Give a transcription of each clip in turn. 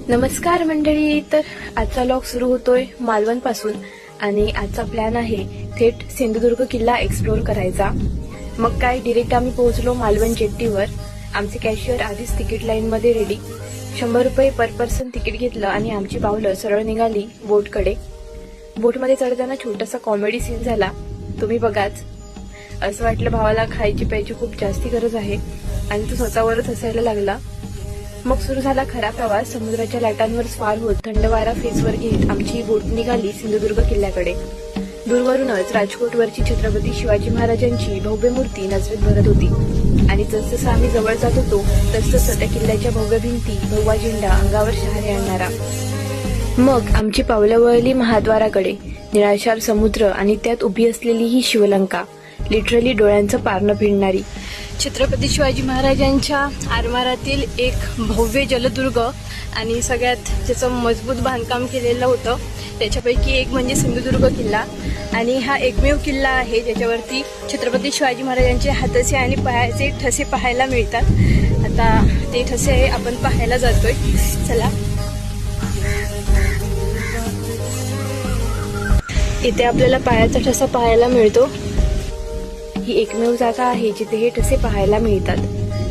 नमस्कार मंडळी. तर आजचा व्लॉग सुरू होतोय मालवण पासून आणि आजचा प्लॅन आहे थेट सिंधुदुर्ग किल्ला एक्सप्लोर करायचा. मग काय डिरेक्ट आम्ही पोहोचलो मालवण जेट्टीवर. आमचे कॅशियर आधीच तिकीट लाईन मध्ये रेडी. 100 रुपये पर पर्सन तिकीट घेतलं आणि आमची पावलं सरळ निघाली बोटकडे. बोटमध्ये चढताना छोटासा कॉमेडी सीन झाला, तुम्ही बघाच. असं वाटलं भावाला खायची प्यायची खूप जास्ती गरज आहे आणि तो स्वतःवरच हसायला लागला. मग सुरू झाला खरा प्रवास. समुद्राच्या लाटांवर स्वार होत थंड वारा फेसवर घेत आमची बोट निघाली सिंधुदुर्ग किल्ल्याकडे. दूरवरूनच राजकोटवरची छत्रपती शिवाजी महाराजांची भव्य मूर्ती नजरेत भरत होती आणि जसजसं आम्ही जवळ जात होतो तसतसं त्या किल्ल्याच्या भव्य भिंती, भगवा झेंडा अंगावर शहारे आणणारा. मग आमची पावलं वळली महाद्वाराकडे. निळाशार समुद्र आणि त्यात उभी असलेली ही शिवलंका, लिटरली डोळ्यांचं पारणं भिडणारी. छत्रपती शिवाजी महाराजांच्या आरमारातील एक भव्य जलदुर्ग आणि सगळ्यात ज्याचं मजबूत बांधकाम केलेलं होतं त्याच्यापैकी एक म्हणजे सिंधुदुर्ग किल्ला. आणि हा एकमेव किल्ला आहे ज्याच्यावरती छत्रपती शिवाजी महाराजांचे हाताचे आणि पायाचे ठसे पाहायला मिळतात. आता ते ठसे आपण पाहायला जातोय. चला. इथे आपल्याला पायाचा ठसा पाहायला मिळतो. ही एकमेव जागा आहे जिथे हे ठसे पाहायला मिळतात.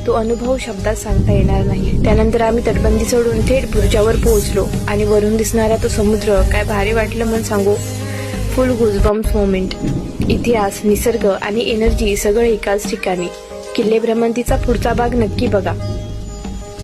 तो अनुभव शब्दात सांगता येणार नाही. त्यानंतर आम्ही तटबंदी सोडून थेट बुर्जावर पोहोचलो आणि वरून दिसणारा तो समुद्र काय भारी वाटलं म्हणून सांगू. फुल गुजबम्स मोमेंट. इतिहास, निसर्ग आणि एनर्जी सगळं एकाच ठिकाणी. किल्ले भ्रमंतीचा पुढचा भाग नक्की बघा.